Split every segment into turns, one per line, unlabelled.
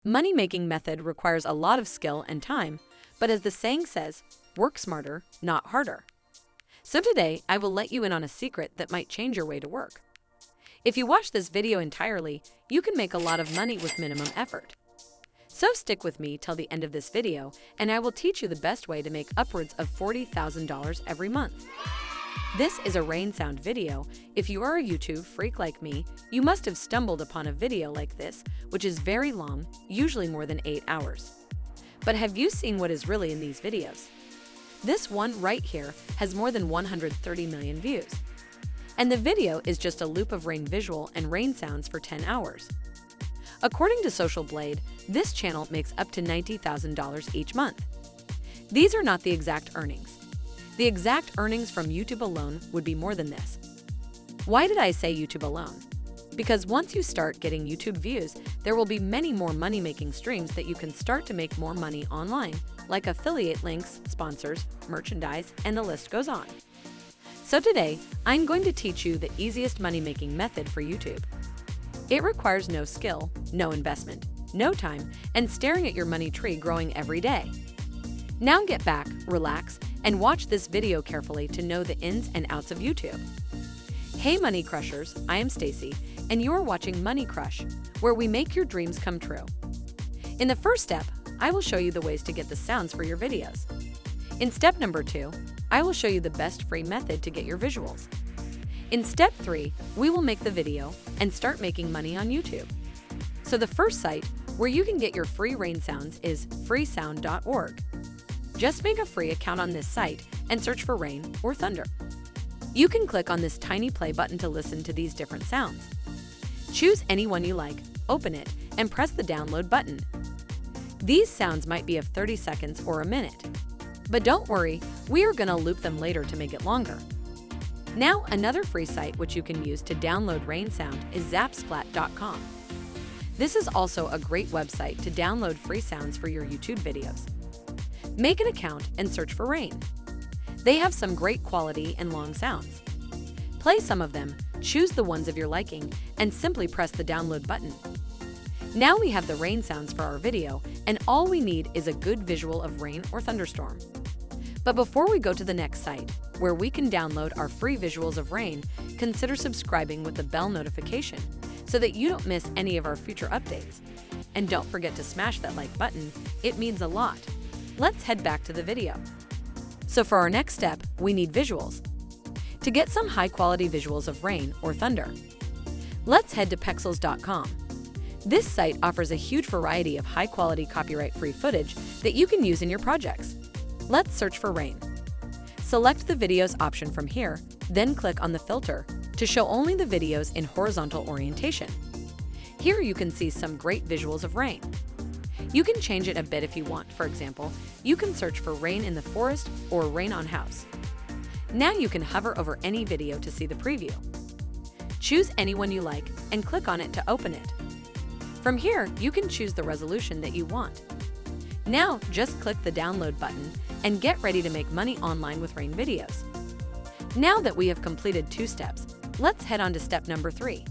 Money-making method requires a lot of skill and time, but as the saying says, work smarter, not harder. So today, I will let you in on a secret that might change your way to work. If you watch this video entirely, you can make a lot of money with minimum effort. So stick with me till the end of this video, and I will teach you the best way to make upwards of $40,000 every month. This is a rain sound video. If you are a YouTube freak like me, you must have stumbled upon a video like this, which is very long, usually more than 8 hours. But have you seen what is really in these videos? This one right here has more than 130 million views. And the video is just a loop of rain visual and rain sounds for 10 hours. According to Social Blade, this channel makes up to $90,000 each month. These are not the exact earnings. The exact earnings from YouTube alone would be more than this. Why did I say YouTube alone? Because once you start getting YouTube views, there will be many more money-making streams that you can start to make more money online, like affiliate links, sponsors, merchandise, and the list goes on. So today, I'm going to teach you the easiest money-making method for YouTube. It requires no skill, no investment, no time, and staring at your money tree growing every day. Now get back, relax, and watch this video carefully to know the ins and outs of YouTube. Hey Money Crushers, I am Stacy, and you are watching Money Crush, where we make your dreams come true. In the first step, I will show you the ways to get the sounds for your videos. In step number 2, I will show you the best free method to get your visuals. In step 3, we will make the video and start making money on YouTube. So the first site where you can get your free rain sounds is freesound.org. Just make a free account on this site and search for rain or thunder. You can click on this tiny play button to listen to these different sounds. Choose any one you like, open it, and press the download button. These sounds might be of 30 seconds or a minute. But don't worry, we are going to loop them later to make it longer. Now, another free site which you can use to download rain sound is zapsplat.com. This is also a great website to download free sounds for your YouTube videos. Make an account and search for rain. They have some great quality and long sounds. Play some of them, choose the ones of your liking, and simply press the download button. Now we have the rain sounds for our video, and all we need is a good visual of rain or thunderstorm. But before we go to the next site, where we can download our free visuals of rain, consider subscribing with the bell notification so that you don't miss any of our future updates. And don't forget to smash that like button, it means a lot. Let's head back to the video. So for our next step, we need visuals. To get some high-quality visuals of rain or thunder, let's head to pexels.com. This site offers a huge variety of high-quality copyright-free footage that you can use in your projects. Let's search for rain. Select the videos option from here, then click on the filter to show only the videos in horizontal orientation. Here you can see some great visuals of rain. You can change it a bit if you want. For example, you can search for rain in the forest or rain on house. Now you can hover over any video to see the preview. Choose any one you like and click on it to open it. From here, you can choose the resolution that you want. Now, just click the download button and get ready to make money online with rain videos. Now that we have completed 2 steps, let's head on to step number 3.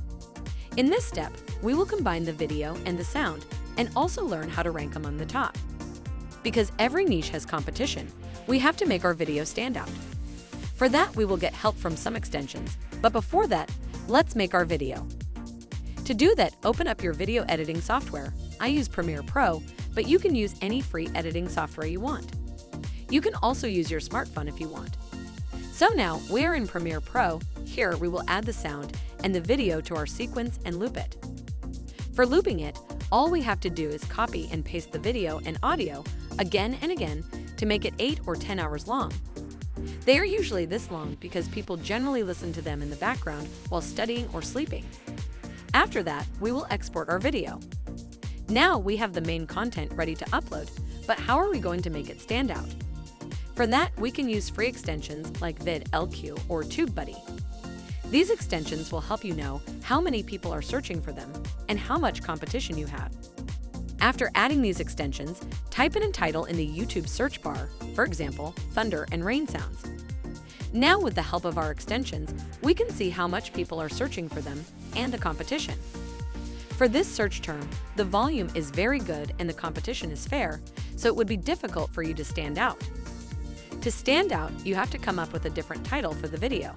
In this step, we will combine the video and the sound and also learn how to rank among the top. Because every niche has competition, we have to make our video stand out. For that, we will get help from some extensions, but before that, let's make our video. To do that, open up your video editing software. I use Premiere Pro, but you can use any free editing software you want. You can also use your smartphone if you want. So now, we are in Premiere Pro. Here, we will add the sound and the video to our sequence and loop it. For looping it, all we have to do is copy and paste the video and audio again and again to make it 8 or 10 hours long. They are usually this long because people generally listen to them in the background while studying or sleeping. After that, we will export our video. Now we have the main content ready to upload, but how are we going to make it stand out? For that, we can use free extensions like vidLQ or TubeBuddy. These extensions will help you know how many people are searching for them and how much competition you have. After adding these extensions, type in a title in the YouTube search bar, for example, thunder and rain sounds. Now with the help of our extensions, we can see how much people are searching for them and the competition. For this search term, the volume is very good and the competition is fair, so it would be difficult for you to stand out. To stand out, you have to come up with a different title for the video.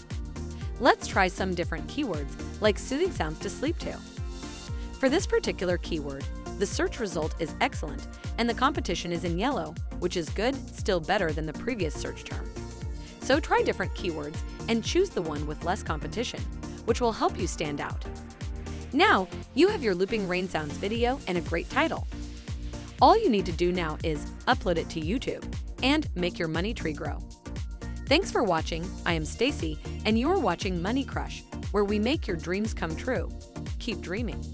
Let's try some different keywords, like soothing sounds to sleep to. For this particular keyword, the search result is excellent and the competition is in yellow, which is good, still better than the previous search term. So try different keywords and choose the one with less competition, which will help you stand out. Now, you have your looping rain sounds video and a great title. All you need to do now is upload it to YouTube and make your money tree grow. Thanks for watching. I am Stacy, and you are watching Money Crush, where we make your dreams come true. Keep dreaming.